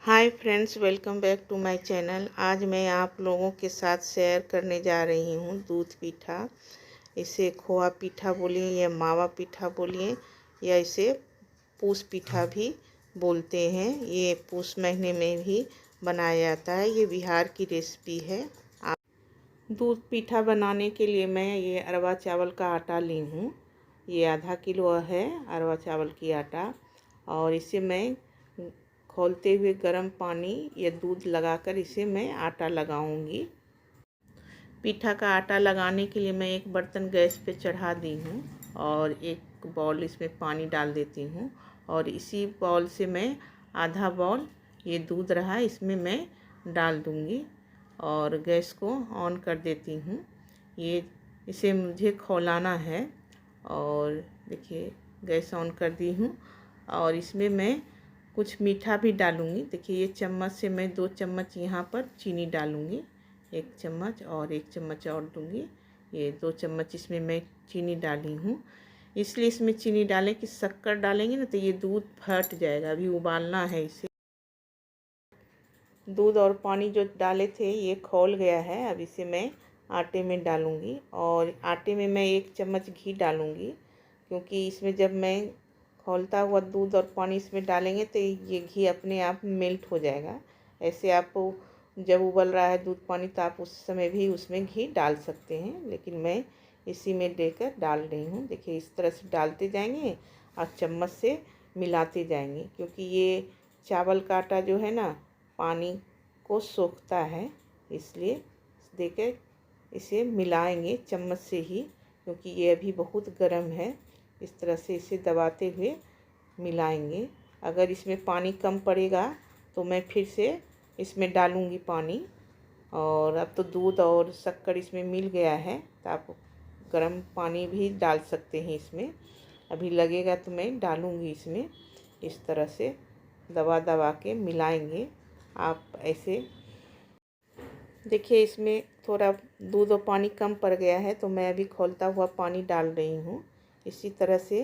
Hi friends, welcome back to my channel. आज मैं आप लोगों के साथ शेयर करने जा रही हूँ दूध पीठा। इसे खोआ पीठा बोलिए या मावा पीठा बोलिए या इसे पूस पीठा भी बोलते हैं। ये पूस महीने में भी बनाया जाता है। ये बिहार की रेसिपी है। दूध पीठा बनाने के लिए मैं ये अरवा चावल का आटा ली हूँ। ये आधा किलो है अरवा चावल की आटा। और इसे मैं खौलते हुए गर्म पानी या दूध लगाकर इसे मैं आटा लगाऊंगी। पीठा का आटा लगाने के लिए मैं एक बर्तन गैस पे चढ़ा दी हूँ और एक बाउल इसमें पानी डाल देती हूँ। और इसी बाउल से मैं आधा बाउल ये दूध रहा इसमें मैं डाल दूँगी और गैस को ऑन कर देती हूँ। ये इसे मुझे खौलाना है। और देखिए गैस ऑन कर दी हूँ और इसमें मैं कुछ मीठा भी डालूँगी। देखिए ये चम्मच से मैं 2 चम्मच यहाँ पर चीनी डालूँगी। 1 चम्मच और 1 चम्मच और दूँगी। ये 2 चम्मच इसमें मैं चीनी डाली हूँ। इसलिए इसमें चीनी डालें कि शक्कर डालेंगे ना तो ये दूध फट जाएगा। अभी उबालना है इसे। दूध और पानी जो डाले थे ये खौल गया है। अब इसे मैं आटे में डालूँगी और आटे में मैं 1 चम्मच घी डालूँगी, क्योंकि इसमें जब मैं खौलता हुआ दूध और पानी इसमें डालेंगे तो ये घी अपने आप मेल्ट हो जाएगा। ऐसे आप जब उबल रहा है दूध पानी तो आप उस समय भी उसमें घी डाल सकते हैं, लेकिन मैं इसी में देकर डाल रही हूँ। देखिए इस तरह से डालते जाएंगे और चम्मच से मिलाते जाएंगे, क्योंकि ये चावल का आटा जो है ना पानी को सोखता है। इसलिए देकर इसे मिलाएंगे चम्मच से ही, क्योंकि ये अभी बहुत गर्म है। इस तरह से इसे दबाते हुए मिलाएंगे। अगर इसमें पानी कम पड़ेगा तो मैं फिर से इसमें डालूँगी पानी। और अब तो दूध और शक्कर इसमें मिल गया है तो आप गर्म पानी भी डाल सकते हैं इसमें। अभी लगेगा तो मैं डालूँगी इसमें। इस तरह से दबा दबा के मिलाएंगे आप ऐसे। देखिए इसमें थोड़ा दूध और पानी कम पड़ गया है तो मैं अभी खौलता हुआ पानी डाल रही हूँ। इसी तरह से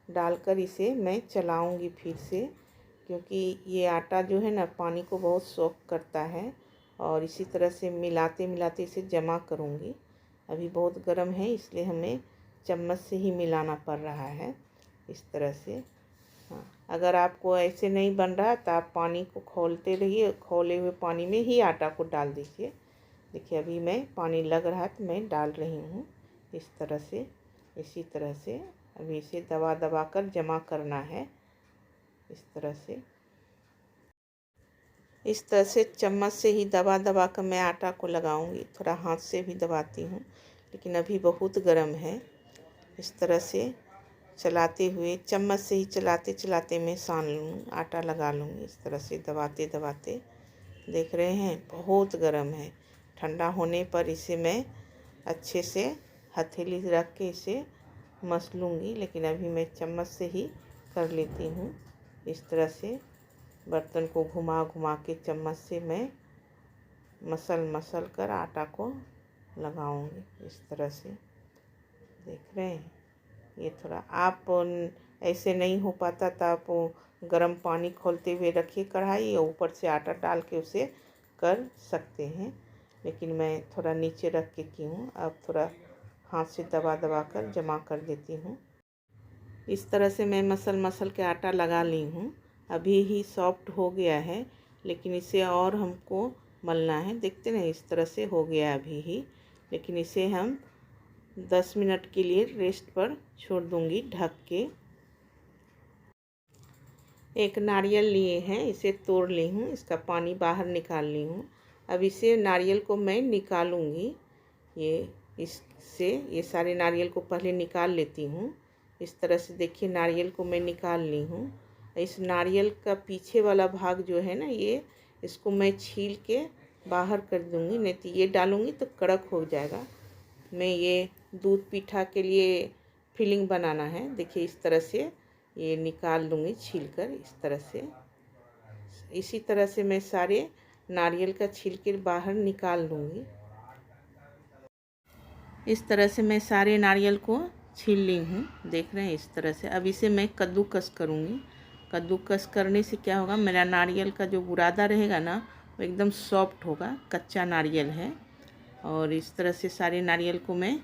डालकर इसे मैं चलाऊँगी फिर से, क्योंकि ये आटा जो है ना पानी को बहुत सोख करता है। और इसी तरह से मिलाते मिलाते इसे जमा करूँगी। अभी बहुत गर्म है इसलिए हमें चम्मच से ही मिलाना पड़ रहा है इस तरह से। हाँ, अगर आपको ऐसे नहीं बन रहा तो आप पानी को खौलते रहिए, खौले हुए पानी में ही आटा को डाल दीजिए। देखिए अभी मैं पानी लग रहा है तो मैं डाल रही हूँ इस तरह से। इसी तरह से अभी इसे दबा दबा कर जमा करना है इस तरह से। इस तरह से चम्मच से ही दबा दबा कर मैं आटा को लगाऊंगी। थोड़ा हाथ से भी दबाती हूँ, लेकिन अभी बहुत गर्म है। इस तरह से चलाते हुए चम्मच से ही चलाते चलाते मैं सान लूँ, आटा लगा लूँगी इस तरह से दबाते दबाते। देख रहे हैं बहुत गर्म है। ठंडा होने पर इसे मैं अच्छे से हथेली रख के इसे मस लूँगी, लेकिन अभी मैं चम्मच से ही कर लेती हूँ। इस तरह से बर्तन को घुमा घुमा के चम्मच से मैं मसल कर आटा को लगाऊंगी इस तरह से। देख रहे हैं ये थोड़ा आप ऐसे नहीं हो पाता तो आप गर्म पानी खोलते हुए रखिए कढ़ाई और ऊपर से आटा डाल के उसे कर सकते हैं, लेकिन मैं थोड़ा नीचे रख के की हूँ। अब थोड़ा हाथ से दबा दबा कर जमा कर देती हूँ। इस तरह से मैं मसल के आटा लगा ली हूँ। अभी ही सॉफ्ट हो गया है, लेकिन इसे और हमको मलना है। देखते ना इस तरह से हो गया अभी ही, लेकिन इसे हम 10 मिनट के लिए रेस्ट पर छोड़ दूँगी ढक के। एक नारियल लिए हैं, इसे तोड़ ली हूँ, इसका पानी बाहर निकाल ली हूँ। अब इसे नारियल को मैं निकालूँगी। इससे ये सारे नारियल को पहले निकाल लेती हूँ। इस तरह से देखिए नारियल को मैं निकाल ली हूँ। इस नारियल का पीछे वाला भाग जो है ना इसको मैं छील के बाहर कर दूँगी, नहीं तो ये डालूँगी तो कड़क हो जाएगा। मैं ये दूध पीठा के लिए फिलिंग बनाना है। देखिए इस तरह से ये निकाल लूँगी छीलकर इस तरह से। इसी तरह से मैं सारे नारियल का छिलके बाहर निकाल लूँगी। इस तरह से मैं सारे नारियल को छील ली हूँ। देख रहे हैं इस तरह से। अब इसे मैं कद्दूकस करूँगी कद्दूकस करने से क्या होगा, मेरा नारियल का जो बुरादा रहेगा ना वो एकदम सॉफ्ट होगा, कच्चा नारियल है। और इस तरह से सारे नारियल को मैं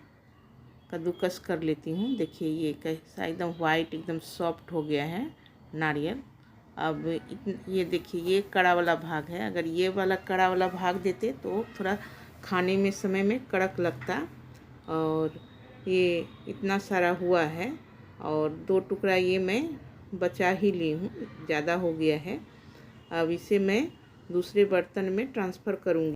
कद्दूकस कर लेती हूँ। देखिए ये कैसा एकदम वाइट एकदम सॉफ्ट हो गया है नारियल। अब ये देखिए ये कड़ा वाला भाग है, अगर ये वाला कड़ा वाला भाग देते तो थोड़ा खाने में समय में कड़क लगता। और ये इतना सारा हुआ है और 2 टुकड़ा ये मैं बचा ही ली हूँ, ज़्यादा हो गया है। अब इसे मैं दूसरे बर्तन में ट्रांसफ़र करूँगी।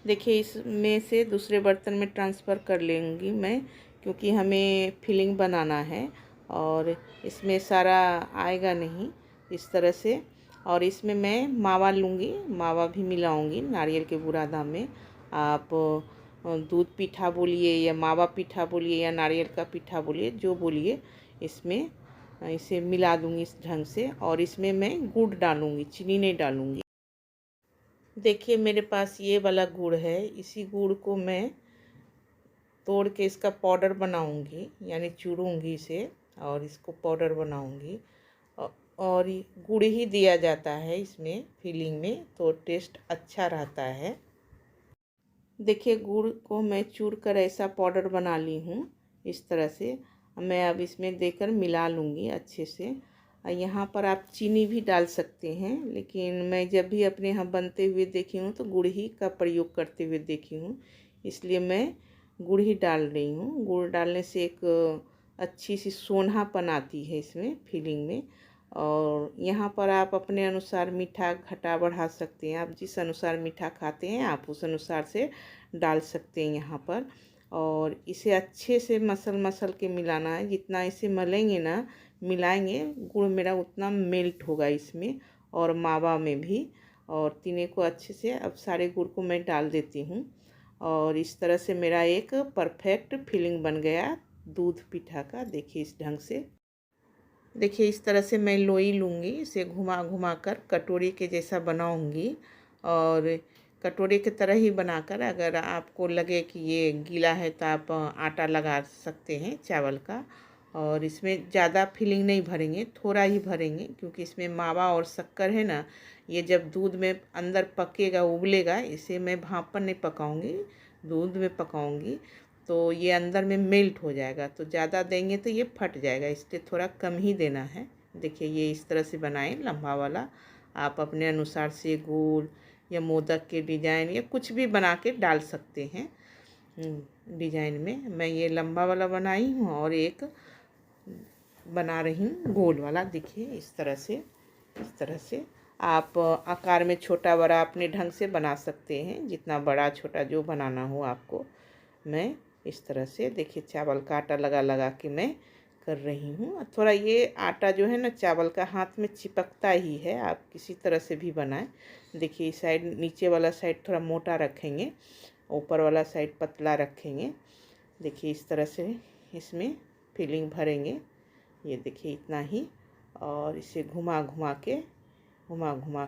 देखिए इसमें से दूसरे बर्तन में ट्रांसफ़र कर लेंगी मैं, क्योंकि हमें फिलिंग बनाना है और इसमें सारा आएगा नहीं इस तरह से। और इसमें मैं मावा लूँगी, मावा भी मिलाऊँगी नारियल के बुरादा में। आप दूध पीठा बोलिए या मावा पीठा बोलिए या नारियल का पीठा बोलिए, जो बोलिए, इसमें इसे मिला दूँगी इस ढंग से। और इसमें मैं गुड़ डालूँगी, चीनी नहीं डालूँगी। देखिए मेरे पास ये वाला गुड़ है, इसी गुड़ को मैं तोड़ के इसका पाउडर बनाऊंगी, यानी चूरूंगी इसे और इसको पाउडर बनाऊंगी। और गुड़ ही दिया जाता है इसमें फिलिंग में, तो टेस्ट अच्छा रहता है। देखिए गुड़ को मैं चूर कर ऐसा पाउडर बना ली हूँ इस तरह से। मैं अब इसमें देकर मिला लूँगी अच्छे से। यहाँ पर आप चीनी भी डाल सकते हैं, लेकिन मैं जब भी अपने यहाँ बनते हुए देखी हूँ तो गुड़ ही का प्रयोग करते हुए देखी हूँ, इसलिए मैं गुड़ ही डाल रही हूँ। गुड़ डालने से एक अच्छी सी सोंधापन आती है इसमें फिलिंग में। और यहाँ पर आप अपने अनुसार मीठा घटा बढ़ा सकते हैं, आप जिस अनुसार मीठा खाते हैं आप उस अनुसार से डाल सकते हैं यहाँ पर। और इसे अच्छे से मसल के मिलाना है, जितना इसे मलेंगे ना, मिलाएंगे, गुड़ मेरा उतना मेल्ट होगा इसमें और मावा में भी। और तीनों को अच्छे से अब सारे गुड़ को मैं डाल देती हूँ और इस तरह से मेरा एक परफेक्ट फिलिंग बन गया दूध पीठा का। देखिए इस ढंग से, देखिए इस तरह से मैं लोई लूँगी, इसे घुमा घुमा कर कटोरी के जैसा बनाऊँगी। और कटोरी की तरह ही बनाकर, अगर आपको लगे कि ये गीला है तो आप आटा लगा सकते हैं चावल का। और इसमें ज़्यादा फिलिंग नहीं भरेंगे, थोड़ा ही भरेंगे, क्योंकि इसमें मावा और शक्कर है ना, ये जब दूध में अंदर पकेगा उबलेगा, इसे मैं भाप पर नहीं पकाऊंगी, दूध में पकाऊंगी, तो ये अंदर में मेल्ट हो जाएगा। तो ज़्यादा देंगे तो ये फट जाएगा, इसलिए थोड़ा कम ही देना है। देखिए ये इस तरह से बनाएं लंबा वाला। आप अपने अनुसार से गोल या मोदक के डिजाइन या कुछ भी बना के डाल सकते हैं डिजाइन में। मैं ये लंबा वाला बनाई हूँ और एक बना रही हूँ गोल वाला। देखिए इस तरह से, इस तरह से आप आकार में छोटा बड़ा अपने ढंग से बना सकते हैं, जितना बड़ा छोटा जो बनाना हो आपको। मैं इस तरह से देखिए चावल का आटा लगा लगा के मैं कर रही हूँ। थोड़ा ये आटा जो है ना चावल का हाथ में चिपकता ही है, आप किसी तरह से भी बनाएं। देखिए इस साइड, नीचे वाला साइड थोड़ा मोटा रखेंगे, ऊपर वाला साइड पतला रखेंगे। देखिए इस तरह से इसमें फिलिंग भरेंगे, ये देखिए इतना ही। और इसे घुमा घुमा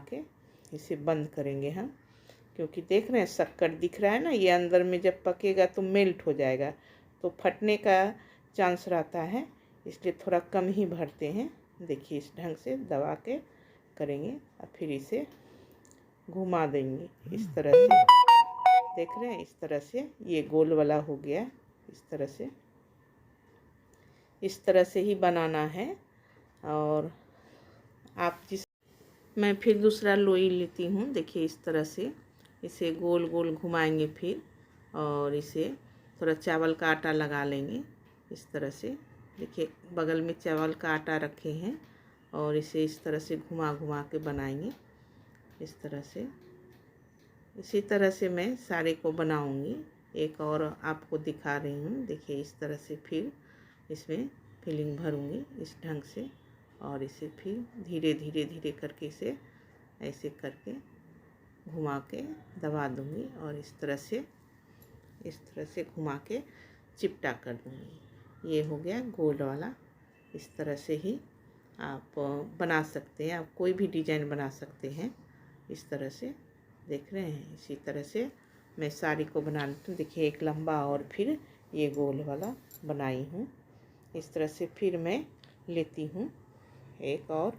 के इसे बंद करेंगे हम, क्योंकि देख रहे हैं शक्कर दिख रहा है ना, ये अंदर में जब पकेगा तो मेल्ट हो जाएगा, तो फटने का चांस रहता है, इसलिए थोड़ा कम ही भरते हैं। देखिए इस ढंग से दबा के करेंगे और फिर इसे घुमा देंगे इस तरह से। देख रहे हैं इस तरह से ये गोल वाला हो गया। इस तरह से ही बनाना है। और आप मैं फिर दूसरा लोई लेती हूँ। देखिए इस तरह से इसे गोल गोल घुमाएंगे फिर, और इसे थोड़ा चावल का आटा लगा लेंगे इस तरह से। देखिए बगल में चावल का आटा रखे हैं और इसे इस तरह से घुमा घुमा के बनाएंगे इस तरह से। इसी तरह से मैं सारे को बनाऊंगी। एक और आपको दिखा रही हूँ। देखिए इस तरह से फिर इसमें फिलिंग भरूंगी इस ढंग से, और इसे फिर धीरे धीरे करके इसे ऐसे करके घुमा के दबा दूंगी और इस तरह से घुमा के चिपटा कर दूंगी। ये हो गया गोल वाला। इस तरह से ही आप बना सकते हैं, आप कोई भी डिजाइन बना सकते हैं इस तरह से। देख रहे हैं इसी तरह से मैं साड़ी को बना लेती हूँ। देखिए एक लंबा और फिर ये गोल वाला बनाई हूँ। इस तरह से फिर मैं लेती हूँ एक और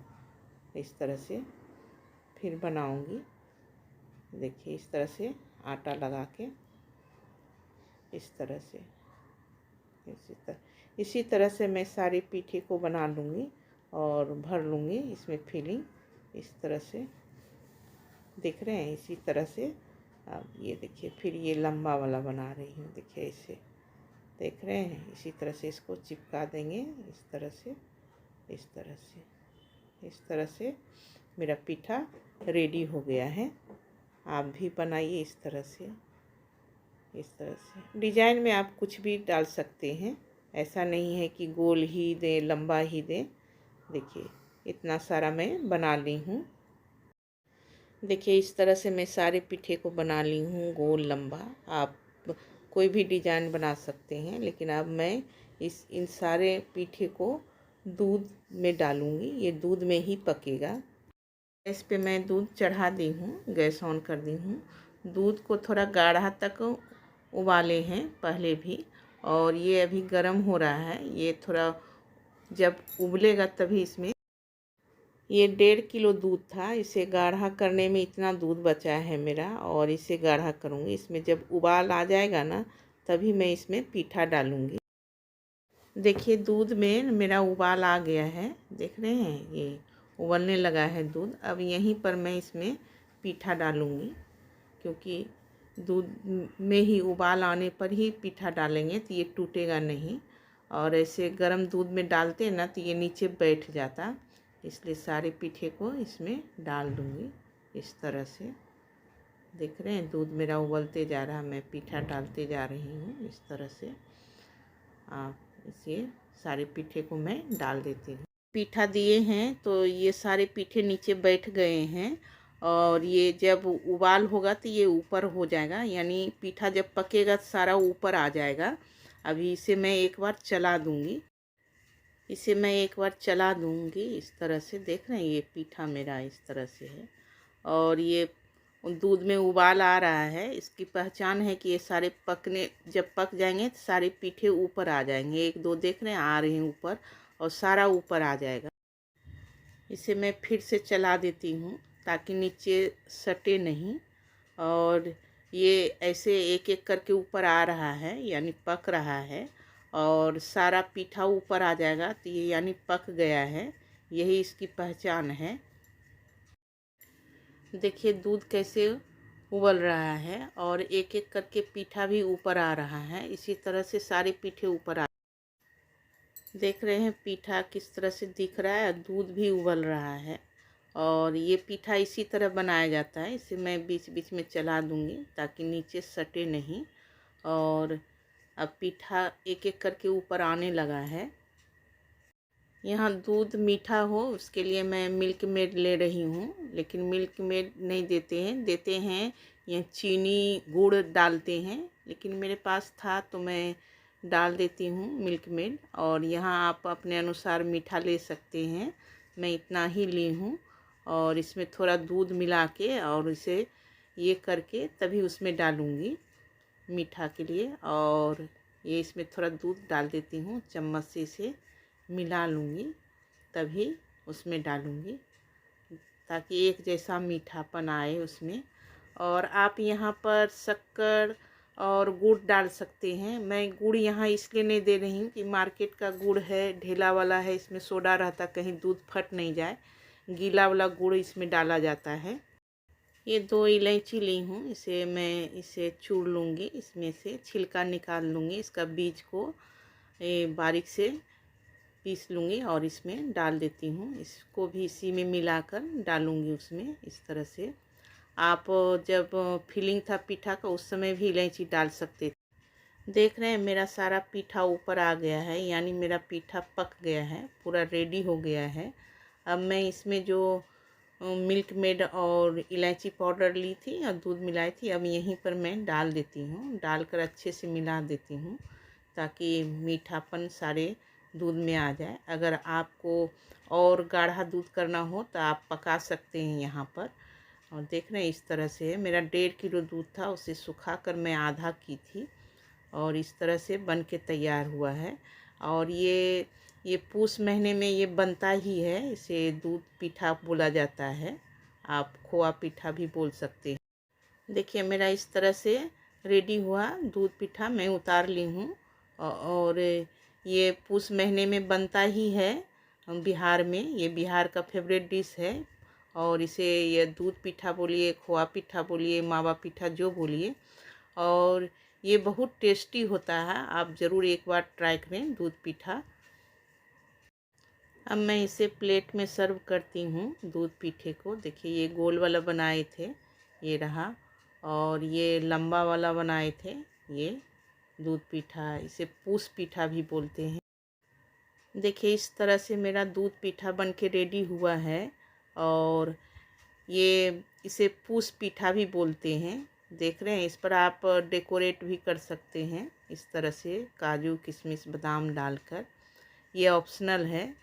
इस तरह से फिर बनाऊंगी। देखिए इस तरह से आटा लगा के इस तरह से इसी तरह से मैं सारी पीठी को बना लूँगी और भर लूँगी इसमें फिलिंग। इस तरह से देख रहे हैं, इसी तरह से। अब ये देखिए फिर ये लंबा वाला बना रही हूँ। देखिए इसे देख रहे हैं, इसी तरह से इसको चिपका देंगे इस तरह से, इस तरह से, इस तरह से मेरा पीठा रेडी हो गया है। आप भी बनाइए इस तरह से। इस तरह से डिजाइन में आप कुछ भी डाल सकते हैं, ऐसा नहीं है कि गोल ही दें लंबा ही दें। देखिए इतना सारा मैं बना ली हूँ। देखिए इस तरह से मैं सारे पीठे को बना ली हूँ गोल लंबा। आप कोई भी डिजाइन बना सकते हैं, लेकिन अब मैं इन सारे पीठे को दूध में डालूँगी। ये दूध में ही पकेगा। गैस पे मैं दूध चढ़ा दी हूँ, गैस ऑन कर दी हूँ। दूध को थोड़ा गाढ़ा तक उबाले हैं पहले भी, और ये अभी गर्म हो रहा है। ये थोड़ा जब उबलेगा तभी इसमें, ये 1.5 किलो दूध था, इसे गाढ़ा करने में इतना दूध बचा है मेरा, और इसे गाढ़ा करूँगी। इसमें जब उबाल आ जाएगा ना, तभी मैं इसमें पीठा डालूँगी। देखिए दूध में मेरा उबाल आ गया है, देख रहे हैं ये उबलने लगा है दूध। अब यहीं पर मैं इसमें पीठा डालूँगी, क्योंकि दूध में ही उबाल आने पर ही पीठा डालेंगे तो ये टूटेगा नहीं। और ऐसे गर्म दूध में डालते ना तो ये नीचे बैठ जाता, इसलिए सारे पीठे को इसमें डाल दूँगी इस तरह से। देख रहे हैं दूध मेरा उबलते जा रहा, मैं पीठा डालते जा रही हूँ इस तरह से। इसे सारे पीठे को मैं डाल देती हूँ। पीठा दिए हैं तो ये सारे पीठे नीचे बैठ गए हैं, और ये जब उबाल होगा तो ये ऊपर हो जाएगा, यानी पीठा जब पकेगा तो सारा ऊपर आ जाएगा। अभी इसे मैं एक बार चला दूँगी, इसे मैं एक बार चला दूँगी इस तरह से। देख रहे हैं ये पीठा मेरा इस तरह से है, और ये दूध में उबाल आ रहा है। इसकी पहचान है कि ये सारे पकने, जब पक जाएंगे तो सारे पीठे ऊपर आ जाएंगे। एक दो देख रहे हैं आ रहे हैं ऊपर, और सारा ऊपर आ जाएगा। इसे मैं फिर से चला देती हूँ ताकि नीचे सटे नहीं, और ये ऐसे एक एक करके ऊपर आ रहा है, यानी पक रहा है, और सारा पीठा ऊपर आ जाएगा तो ये यानी पक गया है। यही इसकी पहचान है। देखिए दूध कैसे उबल रहा है, और एक एक करके पीठा भी ऊपर आ रहा है। इसी तरह से सारे पीठे ऊपर आ, देख रहे हैं पीठा किस तरह से दिख रहा है, दूध भी उबल रहा है। और ये पीठा इसी तरह बनाया जाता है। इसे मैं बीच बीच में चला दूंगी ताकि नीचे सटे नहीं। और अब पीठा एक एक करके ऊपर आने लगा है। यहाँ दूध मीठा हो उसके लिए मैं मिल्क मेड ले रही हूँ, लेकिन मिल्क मेड नहीं देते हैं, देते हैं ये चीनी गुड़ डालते हैं, लेकिन मेरे पास था तो मैं डाल देती हूँ मिल्क मेड। और यहाँ आप अपने अनुसार मीठा ले सकते हैं, मैं इतना ही ली हूँ। और इसमें थोड़ा दूध मिला के और इसे ये करके तभी उसमें डालूँगी मीठा के लिए। और ये इसमें थोड़ा दूध डाल देती हूँ, चम्मच से इसे मिला लूँगी, तभी उसमें डालूँगी ताकि एक जैसा मीठापन आए उसमें। और आप यहाँ पर शक्कर और गुड़ डाल सकते हैं। मैं गुड़ यहाँ इसलिए नहीं दे रही हूँ कि मार्केट का गुड़ है, ढेला वाला है, इसमें सोडा रहता, कहीं दूध फट नहीं जाए, गीला वाला गुड़ इसमें डाला जाता है। ये 2 इलायची ली हूँ, इसे चूर लूँगी, इसमें से छिलका निकाल लूँगी, इसका बीज को बारीक से पीस लूँगी और इसमें डाल देती हूँ। इसको भी इसी में मिलाकर डालूँगी उसमें इस तरह से। आप जब फिलिंग था पीठा का उस समय भी इलायची डाल सकते थे। देख रहे हैं मेरा सारा पीठा ऊपर आ गया है, यानी मेरा पीठा पक गया है, पूरा रेडी हो गया है। अब मैं इसमें जो मिल्क मेड और इलायची पाउडर ली थी और दूध मिलाई थी, अब यहीं पर मैं डाल देती हूँ, डालकर अच्छे से मिला देती हूँ ताकि मीठापन सारे दूध में आ जाए। अगर आपको और गाढ़ा दूध करना हो तो आप पका सकते हैं यहाँ पर। और देख रहे हैं इस तरह से मेरा 1.5 किलो दूध था, उसे सुखाकर मैं आधा की थी, और इस तरह से बन के तैयार हुआ है। और ये ये पूस महीने में ये बनता ही है। इसे दूध पीठा बोला जाता है, आप खोआ पीठा भी बोल सकते हैं। देखिए मेरा इस तरह से रेडी हुआ दूध पीठा, मैं उतार ली हूँ। और ये पूस महीने में बनता ही है बिहार में, ये बिहार का फेवरेट डिश है। और इसे ये दूध पीठा बोलिए, खोआ पीठा बोलिए, मावा पीठा जो बोलिए, और ये बहुत टेस्टी होता है। आप ज़रूर एक बार ट्राई करें दूध पीठा। अब मैं इसे प्लेट में सर्व करती हूँ दूध पीठे को। देखिए ये गोल वाला बनाए थे, ये रहा, और ये लंबा वाला बनाए थे, ये दूध पीठा, इसे पूस पीठा भी बोलते हैं। देखिए इस तरह से मेरा दूध पीठा बन के रेडी हुआ है। और ये इसे पूस पीठा भी बोलते हैं। देख रहे हैं, इस पर आप डेकोरेट भी कर सकते हैं इस तरह से, काजू किशमिश बादाम डालकर। ये ऑप्शनल है,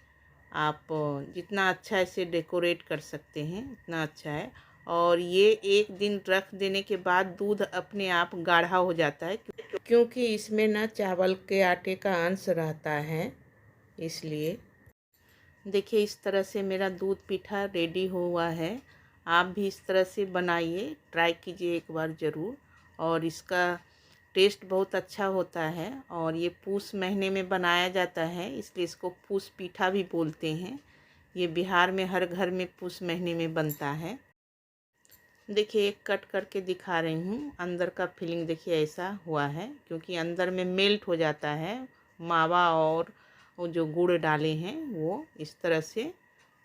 आप जितना अच्छा इसे डेकोरेट कर सकते हैं उतना अच्छा है। और ये एक दिन रख देने के बाद दूध अपने आप गाढ़ा हो जाता है, क्योंकि इसमें ना चावल के आटे का अंश रहता है, इसलिए। देखिए इस तरह से मेरा दूध पीठा रेडी हुआ है। आप भी इस तरह से बनाइए, ट्राई कीजिए एक बार ज़रूर। और इसका टेस्ट बहुत अच्छा होता है। और ये पूस महीने में बनाया जाता है, इसलिए इसको पूस पीठा भी बोलते हैं। ये बिहार में हर घर में पूस महीने में बनता है। देखिए एक कट करके दिखा रही हूँ, अंदर का फीलिंग देखिए ऐसा हुआ है, क्योंकि अंदर में मेल्ट हो जाता है मावा, और वो जो गुड़ डाले हैं वो इस तरह से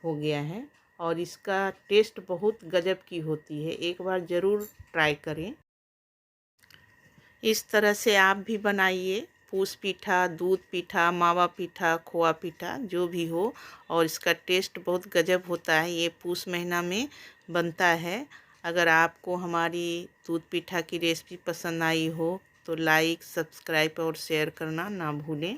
हो गया है। और इसका टेस्ट बहुत गजब की होती है, एक बार ज़रूर ट्राई करें। इस तरह से आप भी बनाइए पूस पीठा, दूध पीठा, मावा पीठा, खोआ पीठा जो भी हो। और इसका टेस्ट बहुत गजब होता है, ये पूस महीना में बनता है। अगर आपको हमारी दूध पीठा की रेसिपी पसंद आई हो तो लाइक, सब्सक्राइब और शेयर करना ना भूलें।